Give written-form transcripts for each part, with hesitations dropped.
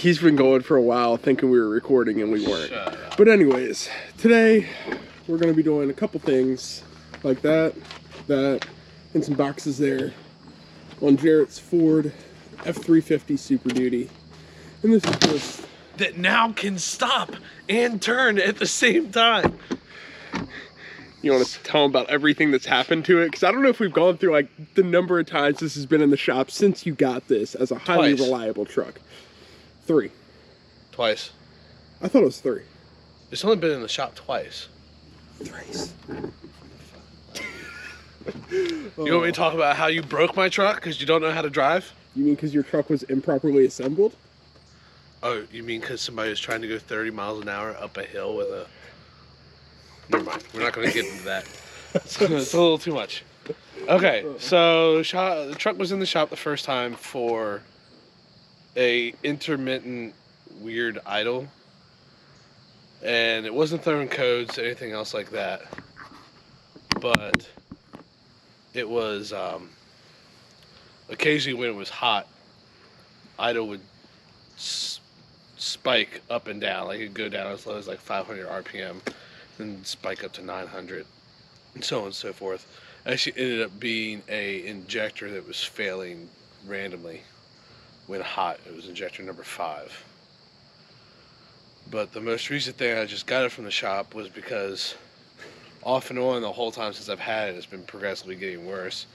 He's been going for a while thinking we were recording and we weren't. But anyways, today we're going to be doing a couple things like that, and some boxes there on Jarret's Ford F-350 SuperDuty. And this is just... that now can stop and turn at the same time. You want to tell them about everything that's happened to it? Because I don't know if we've gone through like the number of times this has been in the shop since you got this as a highly reliable truck. 3. Twice. I thought it was 3. It's only been in the shop twice. 3. You want me to talk about how you broke my truck because you don't know how to drive? You mean because your truck was improperly assembled? Oh, you mean because somebody was trying to go 30 miles an hour up a hill with a... Never mind. We're not going to get into that. It's a little too much. Okay, so the truck was in the shop the first time for a intermittent weird idle. And it wasn't throwing codes or anything else like that. But it was occasionally when it was hot, idle would spike up and down. Like it'd go down as low as like 500 RPM and spike up to 900 and so on and so forth. Actually ended up being a injector that was failing randomly when hot. It was injector number 5. But the most recent thing I just got it from the shop was because off and on the whole time since I've had it, it's been progressively getting worse.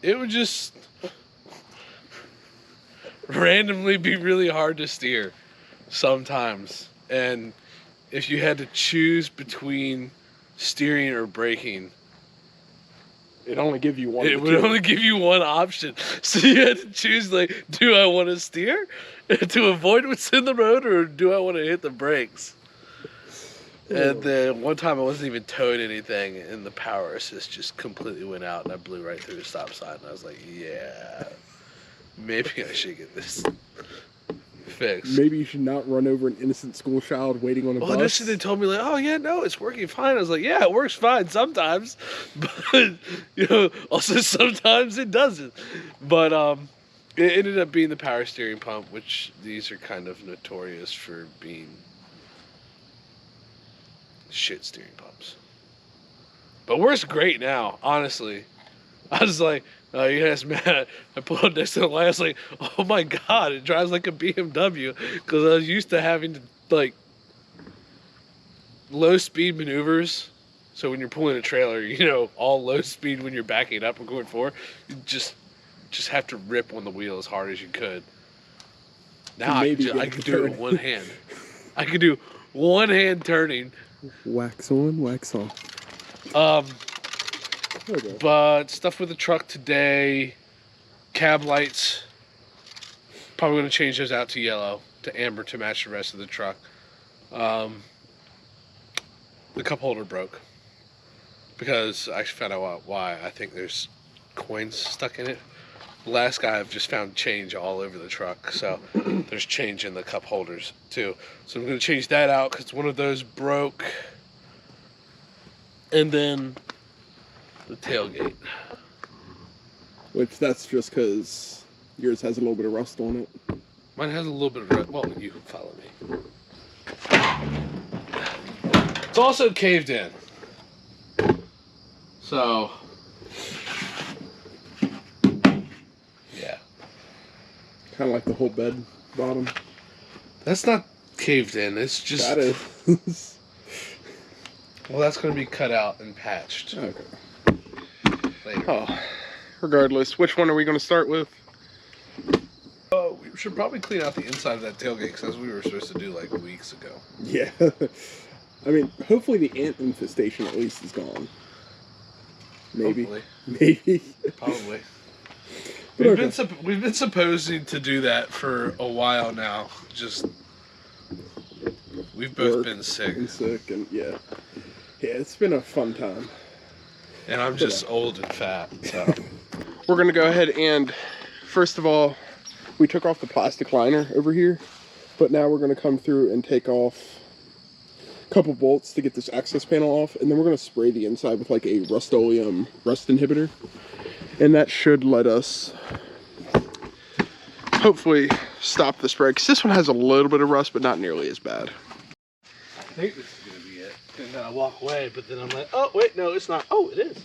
It would just randomly be really hard to steer sometimes. And if you had to choose between steering or braking, it only give you one. It would only give you one option. So you had to choose, like, do I want to steer to avoid what's in the road, or do I want to hit the brakes? And then one time I wasn't even towing anything, and the power assist just completely went out, and I blew right through the stop sign. And I was like, yeah, maybe I should get this fixed. Maybe you should not run over an innocent school child waiting on a bus. Initially they told me, like, oh yeah, no, it's working fine. I was like, yeah, it works fine sometimes, but also sometimes it doesn't. But it ended up being the power steering pump, which these are kind of notorious for being shit steering pumps. But works great now, honestly. I was like, oh, you guys mad? I pulled up next to the light. I was like, oh my god, it drives like a BMW, because I was used to having to, like, low speed maneuvers. So when you're pulling a trailer, all low speed when you're backing up and going forward, you just have to rip on the wheel as hard as you could. Now I can do it with one hand. I can do one hand turning. Wax on, wax off. But stuff with the truck today, cab lights, probably going to change those out to yellow, to amber to match the rest of the truck. The cup holder broke because I actually found out why. I think there's coins stuck in it. The last guy I've just found change all over the truck, so there's change in the cup holders too. So I'm going to change that out because one of those broke. And then the tailgate. Which that's just because yours has a little bit of rust on it. Mine has a little bit of rust. Well, you can follow me. It's also caved in. So, yeah. Kind of like the whole bed bottom. That's not caved in. It's just... That is. Well, that's going to be cut out and patched. Okay. Later. Oh, regardless, which one are we going to start with? We should probably clean out the inside of that tailgate, because that's what we were supposed to do like weeks ago. Yeah. I mean, hopefully the ant infestation at least is gone. Maybe. Hopefully. Maybe. Probably. But We've been supposing to do that for a while now. Just we've both been sick. And yeah, it's been a fun time. And I'm just old and fat. So we're gonna go ahead and first of all, we took off the plastic liner over here, but now we're gonna come through and take off a couple bolts to get this access panel off, and then we're gonna spray the inside with like a Rust-Oleum rust inhibitor, and that should let us hopefully stop the spray, because this one has a little bit of rust, but not nearly as bad. I think this is gonna be it. And then I walk away, but then I'm like, oh wait, no, it's not. Oh, it is.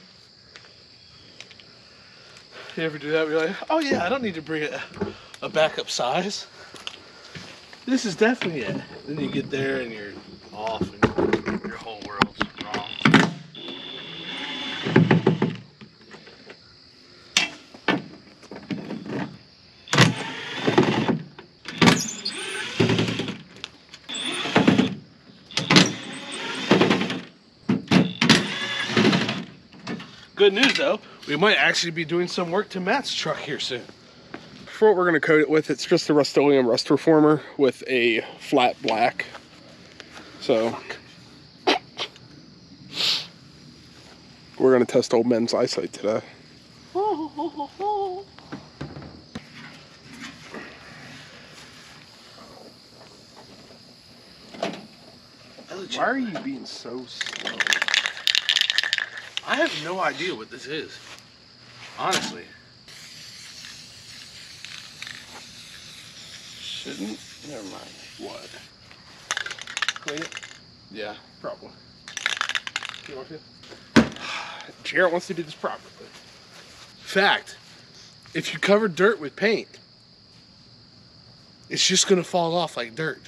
You ever do that? You're like, oh yeah, I don't need to bring a backup size. This is definitely it. Then you get there and you're off, and your whole world's wrong. Good news though, we might actually be doing some work to Matt's truck here soon. For what we're going to coat it with, it's just a Rust-Oleum rust reformer with a flat black. So we're going to test old Men's eyesight today. Why are you being so slow? I have no idea what this is, honestly. Shouldn't? Never mind. What? Clean it? Yeah. Probably. You want to? Jarret wants to do this properly. Fact, if you cover dirt with paint, it's just gonna fall off like dirt.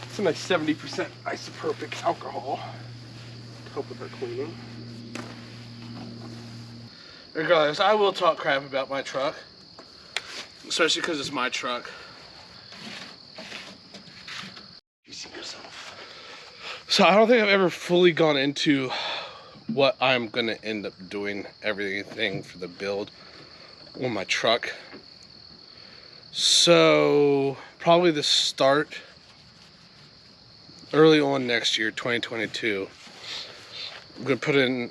It's a nice 70% isopropic alcohol. Help with our cleaning. Regardless, I will talk crap about my truck, especially because it's my truck. You see yourself. So I don't think I've ever fully gone into what I'm gonna end up doing, everything for the build on my truck. So probably the start early on next year, 2022, I'm gonna put on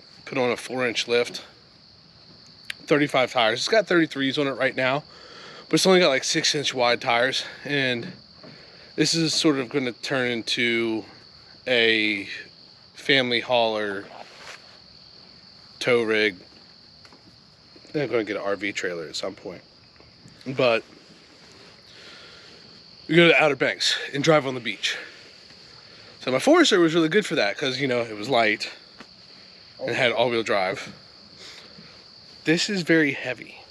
a 4-inch lift, 35 tires. It's got 33s on it right now, but it's only got like 6-inch wide tires, and this is sort of gonna turn into a family hauler tow rig. I'm gonna get an RV trailer at some point, but we go to the Outer Banks and drive on the beach. So my Forester was really good for that because, you know, it was light and had all-wheel drive. This is very heavy,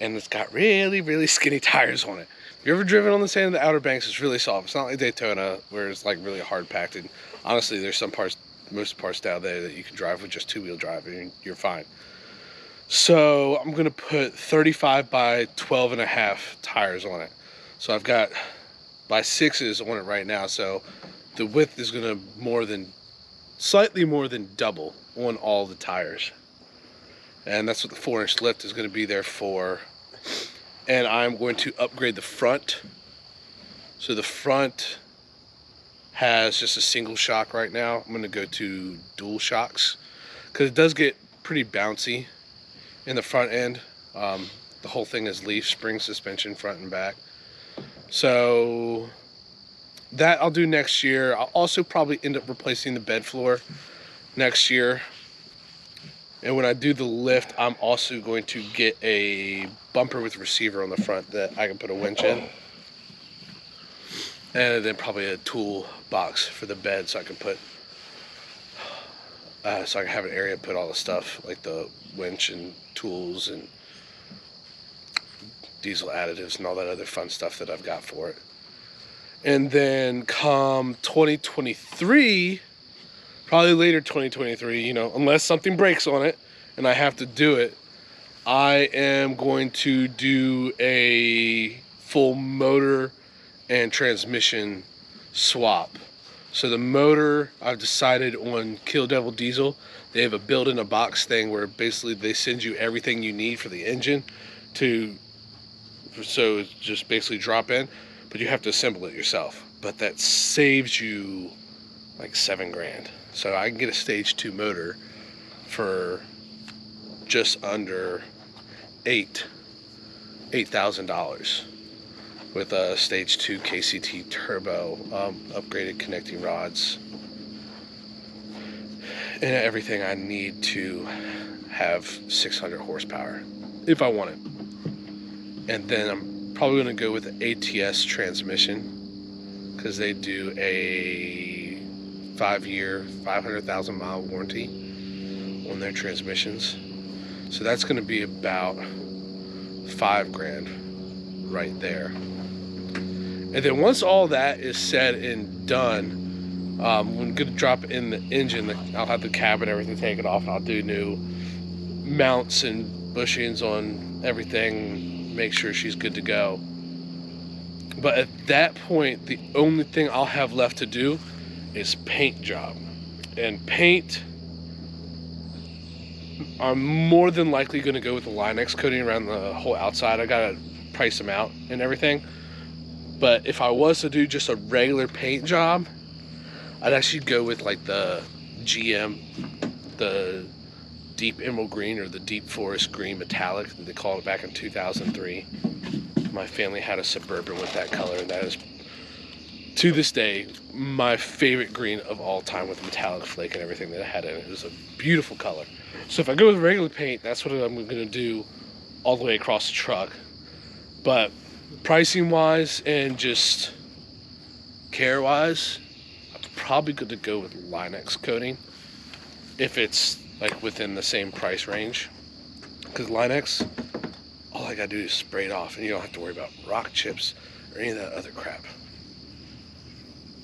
and it's got really, really skinny tires on it. If you've ever driven on the sand of the Outer Banks, it's really soft. It's not like Daytona where it's like really hard packed. And honestly, there's some parts, most parts down there that you can drive with just 2-wheel drive and you're fine. So I'm gonna put 35 by 12.5 tires on it. So I've got by 6s on it right now, so the width is gonna slightly more than double on all the tires, and that's what the 4-inch lift is gonna be there for. And I'm going to upgrade the front. So the front has just a single shock right now. I'm gonna go to dual shocks because it does get pretty bouncy in the front end. The whole thing is leaf spring suspension front and back. So that I'll do next year. I'll also probably end up replacing the bed floor next year. And when I do the lift, I'm also going to get a bumper with receiver on the front that I can put a winch in. And then probably a tool box for the bed so I can put, so I can have an area to put all the stuff like the winch and tools and diesel additives and all that other fun stuff that I've got for it. And then come 2023, probably later 2023, you know, unless something breaks on it and I have to do it, I am going to do a full motor and transmission swap. So the motor, I've decided on Kill Devil Diesel. They have a build-in-a-box thing where basically they send you everything you need for the engine so it's just basically drop in, but you have to assemble it yourself. But that saves you like $7 grand. So I can get a stage 2 motor for just under $8,000. with a stage 2 KCT turbo, upgraded connecting rods, and everything I need to have 600 horsepower if I want it. And then I'm probably going to go with the ATS transmission because they do a 5-year, 500,000 mile warranty on their transmissions. So that's going to be about $5,000 right there. And then once all that is said and done, I'm going to drop in the engine. I'll have the cab and everything taken off, and I'll do new mounts and bushings on everything, make sure she's good to go. But at that point, the only thing I'll have left to do is paint job. And paint, I'm more than likely going to go with the Line-X coating around the whole outside. I got to price them out and everything. But if I was to do just a regular paint job, I'd actually go with like the GM, the deep emerald green or the deep forest green metallic that they called it back in 2003. My family had a Suburban with that color, and that is, to this day, my favorite green of all time, with metallic flake and everything that it had in it. It was a beautiful color. So if I go with regular paint, that's what I'm going to do all the way across the truck. But pricing wise and just care wise, I'm probably good to go with Line-X coating if it's like within the same price range, because Line-X, all I gotta do is spray it off and you don't have to worry about rock chips or any of that other crap.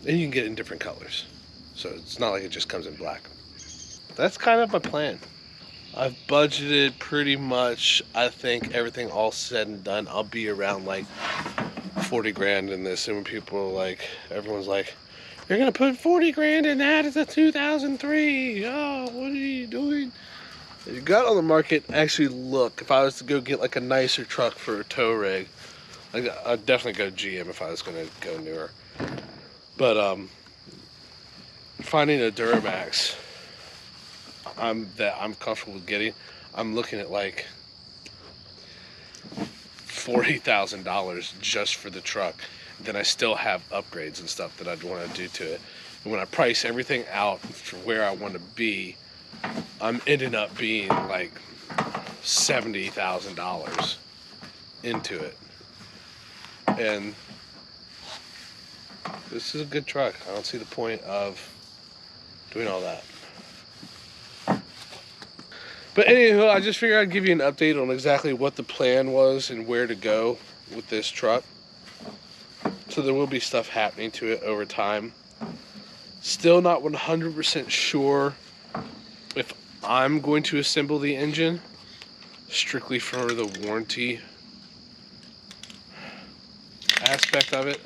And you can get it in different colors, so it's not like it just comes in black. That's kind of my plan. I've budgeted pretty much, I think everything all said and done, I'll be around like 40 grand in this. And when people are like, everyone's like, you're gonna put 40 grand in that? It's a 2003. Oh, what are you doing? If you got on the market, actually look. If I was to go get like a nicer truck for a tow rig, I'd definitely go GM if I was gonna go newer. But finding a Duramax that I'm comfortable with getting, I'm looking at like $40,000 just for the truck. Then I still have upgrades and stuff that I'd want to do to it. And when I price everything out for where I want to be, I'm ending up being like $70,000 into it. And this is a good truck. I don't see the point of doing all that. But anywho, I just figured I'd give you an update on exactly what the plan was and where to go with this truck. So there will be stuff happening to it over time. Still not 100% sure if I'm going to assemble the engine strictly for the warranty aspect of it.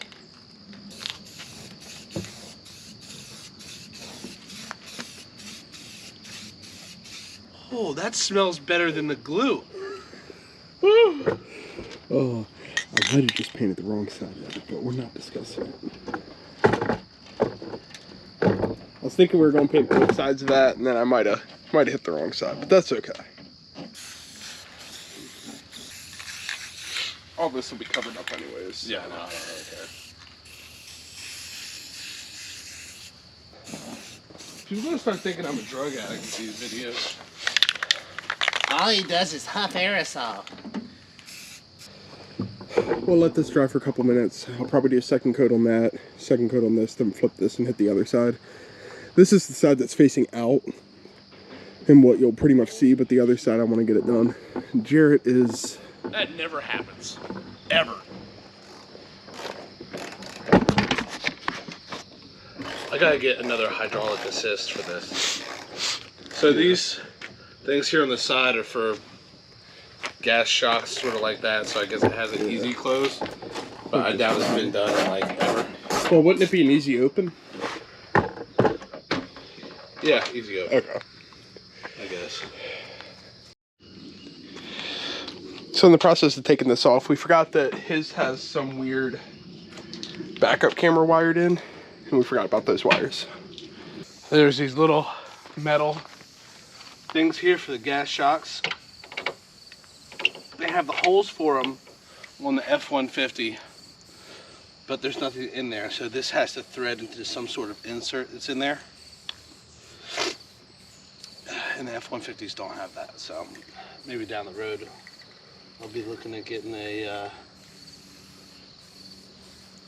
Oh, that smells better than the glue. Woo. Oh, I might have just painted the wrong side of it, but we're not discussing it. I was thinking we were going to paint both sides of that, and then I might have hit the wrong side, but that's okay. All this will be covered up anyways. So. Yeah, no, I don't really care. People are going to start thinking I'm a drug addict with these videos. All he does is huff aerosol. We'll let this dry for a couple minutes. I'll probably do a second coat on that, second coat on this, then flip this and hit the other side. This is the side that's facing out and what you'll pretty much see, but the other side I want to get it done. Jarret is... That never happens. Ever. I gotta get another hydraulic assist for this. So these things here on the side are for gas shocks, sort of like that, so I guess it has an easy close. But I doubt it's been done in like ever. Well, wouldn't it be an easy open? Yeah, easy open. Okay. I guess. So in the process of taking this off, we forgot that his has some weird backup camera wired in, and we forgot about those wires. There's these little metal things here for the gas shocks. They have the holes for them on the F-150 but there's nothing in there, so this has to thread into some sort of insert that's in there. And the F-150s don't have that, so maybe down the road I'll be looking at getting a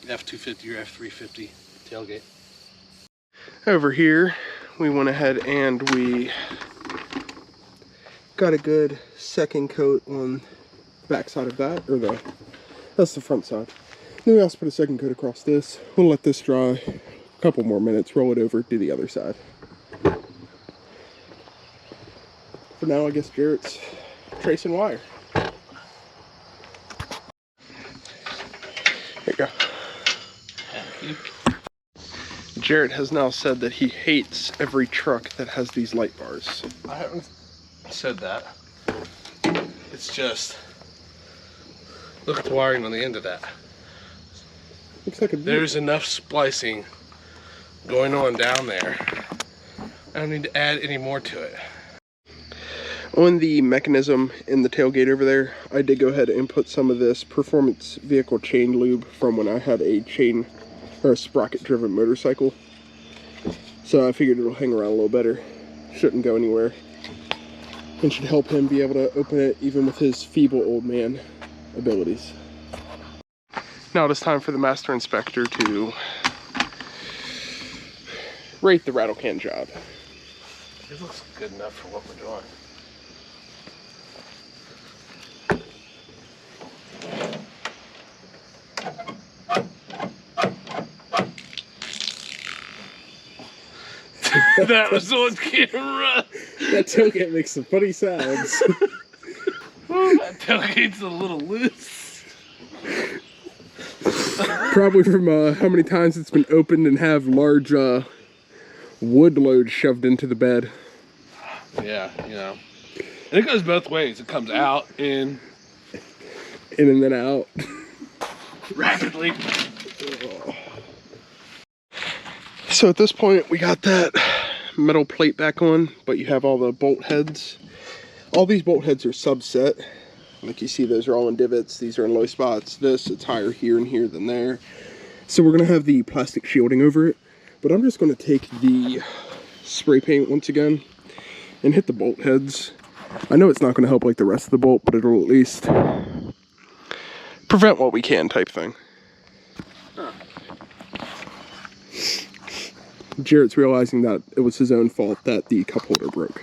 F-250 or F-350 tailgate. Over here, we went ahead and we got a good second coat on the back side of that, or that's the front side. Then we also put a second coat across this. We'll let this dry a couple more minutes, roll it over, do the other side. For now, I guess Jarrett's tracing wire. There you go. Thank you. Jarret has now said that he hates every truck that has these light bars. I haven't said that. It's just, look at the wiring on the end of that. Looks like a There's enough splicing going on down there. I don't need to add any more to it. On the mechanism in the tailgate over there, I did go ahead and put some of this performance vehicle chain lube from when I had a chain or a sprocket driven motorcycle. So I figured it'll hang around a little better. Shouldn't go anywhere. And should help him be able to open it even with his feeble old man abilities. Now it is time for the master inspector to rate the rattle can job. It looks good enough for what we're doing. That was on camera. That tailgate makes some funny sounds. That tailgate's a little loose. Probably from how many times it's been opened and have large wood loads shoved into the bed. Yeah, you know. And it goes both ways. It comes out in and then out. Rapidly. So at this point, we got that metal plate back on, but you have all the bolt heads. All these bolt heads are subset. Like you see, those are all in divots. These are in low spots. This, it's higher here and here than there. So we're gonna have the plastic shielding over it, but I'm just gonna take the spray paint once again and hit the bolt heads. I know it's not gonna help like the rest of the bolt, but it'll at least prevent what we can type thing. Jarrett's realizing that it was his own fault that the cup holder broke.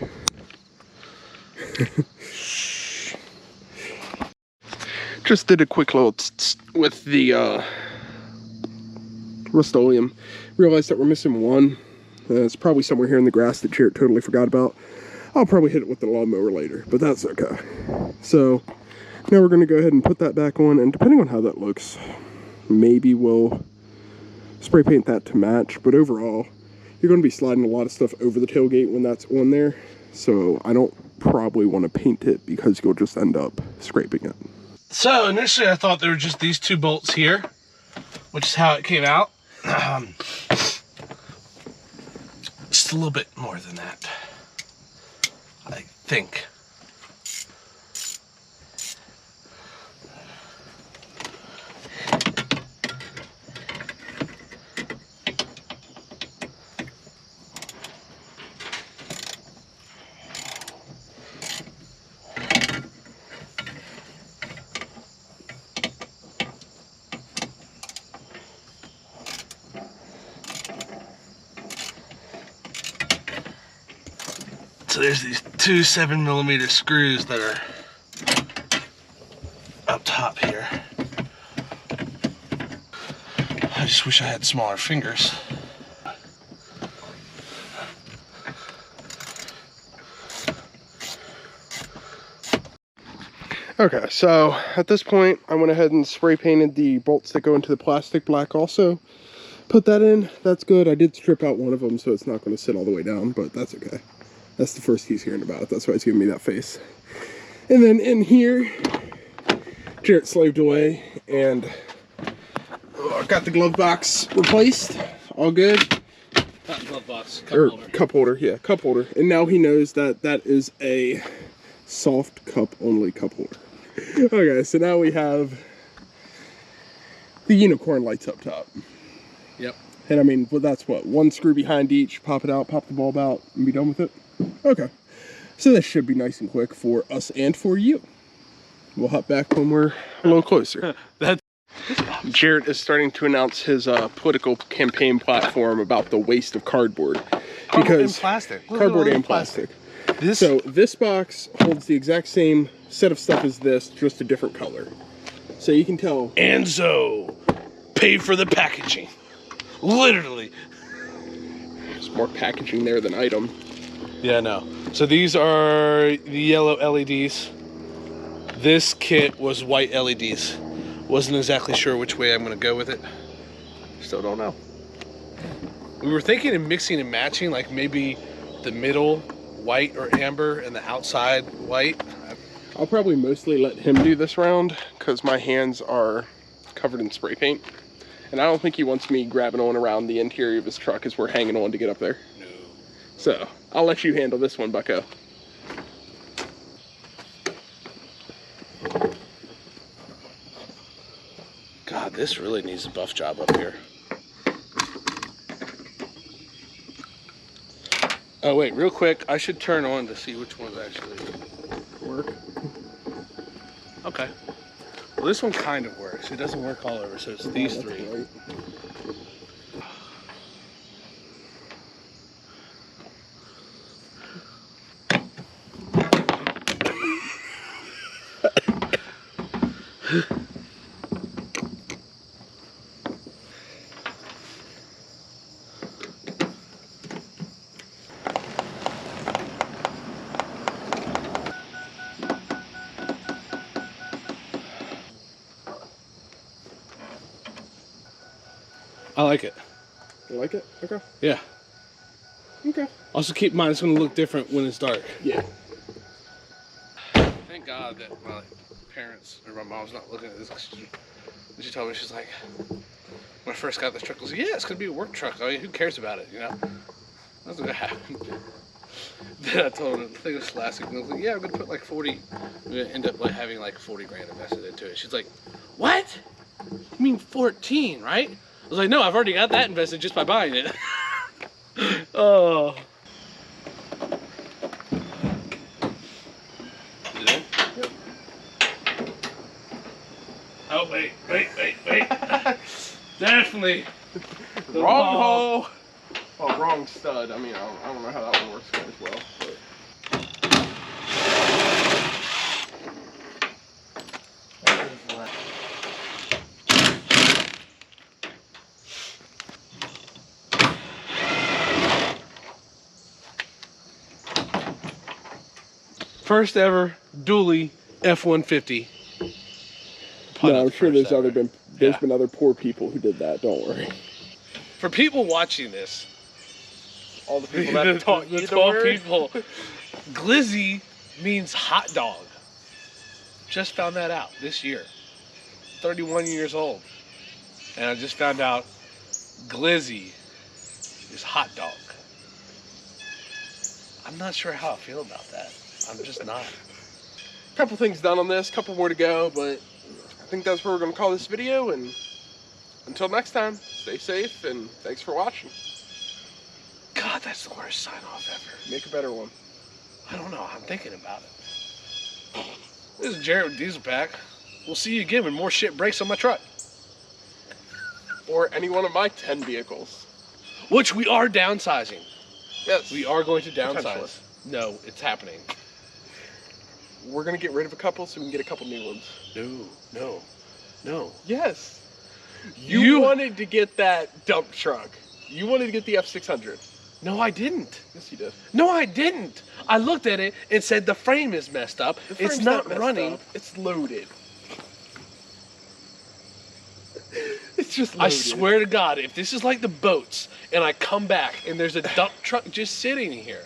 Just did a quick little with the Rust-Oleum. Realized that we're missing one. It's probably somewhere here in the grass that Jarrett totally forgot about. I'll probably hit it with the lawnmower later, but that's okay. So now we're going to go ahead and put that back on, and depending on how that looks, maybe we'll spray paint that to match. But overall, you're going to be sliding a lot of stuff over the tailgate when that's on there, so I don't probably want to paint it because you'll just end up scraping it. So initially I thought there were just these two bolts here, which is how it came out. Just a little bit more than that, I think. So there's these two 7mm screws that are up top here. I just wish I had smaller fingers. Okay, so at this point, I went ahead and spray painted the bolts that go into the plastic black also. Put that in, that's good. I did strip out one of them, so it's not going to sit all the way down, but that's okay. That's the first he's hearing about it. That's why he's giving me that face. And then in here, Jarret slaved away and got the glove box replaced. All good. Not glove box, cup Or holder. cup holder, yeah, cup holder. And now he knows that that is a soft cup only cup holder. Okay, so now we have the unicorn lights up top. Yep. And I mean, well, that's what, one screw behind each, pop it out, pop the bulb out, and be done with it? Okay. So this should be nice and quick for us and for you. We'll hop back when we're a little closer. Jarret is starting to announce his political campaign platform about the waste of cardboard. Cardboard and plastic. Cardboard and plastic. So this box holds the exact same set of stuff as this, just a different color. So you can tell. Enzo, pay for the packaging. Literally. There's more packaging there than item. Yeah, no. So these are the yellow LEDs. This kit was white LEDs. Wasn't exactly sure which way I'm going to go with it. Still don't know. We were thinking of mixing and matching, like maybe the middle white or amber and the outside white. I'll probably mostly let him do this round because my hands are covered in spray paint. And I don't think he wants me grabbing on around the interior of his truck as we're hanging on to get up there. No. So I'll let you handle this one, bucko. God, this really needs a buff job up here. Oh wait, real quick, I should turn on to see which ones actually work. Okay. Well, this one kind of works. It doesn't work all over, so it's these three. I like it. You like it? Okay. Yeah. Okay. Also keep in mind it's going to look different when it's dark. Yeah. Thank God that my parents or my mom's not looking at this. She told me, she's like, when I first got this truck, I was like, yeah, it's going to be a work truck. I mean, who cares about it, you know? That's what happened. Then I told her, I think it was last week, and I was like, yeah, I'm going to put like 40, I'm going to end up like having like 40 grand invested into it. She's like, what? You mean 14, right? I was like, no, I've already got that invested just by buying it. Oh. Yep. Oh, wait. Definitely. Wrong hole. Oh, wrong stud. I mean, I don't know how that one works quite as well. But. First ever dually F-150. No, I'm sure there's been other poor people who did that. Don't worry. For people watching this, All the people that taught you the the 12 word. people, glizzy means hot dog. Just found that out this year. 31 years old, and I just found out glizzy is hot dog. I'm not sure how I feel about that. I'm just not. Couple things done on this, couple more to go, but I think that's where we're going to call this video, and until next time, stay safe, and thanks for watching. God, that's the worst sign off ever. Make a better one. I don't know, I'm thinking about it. This is Jarret with Diesel Pack. We'll see you again when more shit breaks on my truck. Or any one of my 10 vehicles. Which we are downsizing. Yes. We are going to downsize. Potentially. No, it's happening. We're going to get rid of a couple so we can get a couple new ones. No. Yes. You wanted to get that dump truck. You wanted to get the F600. No, I didn't. Yes, you did. No, I didn't. I looked at it and said the frame is messed up. The frame's It's not messed running. up. It's loaded. It's just loaded. I swear to God, if this is like the boats and I come back and there's a dump truck just sitting here.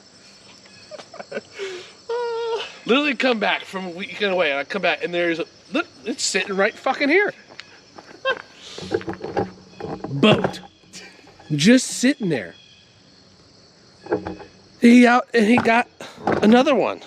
Literally come back from a weekend away and I come back and there's look, it's sitting right fucking here. Boat. Just sitting there. He got another one.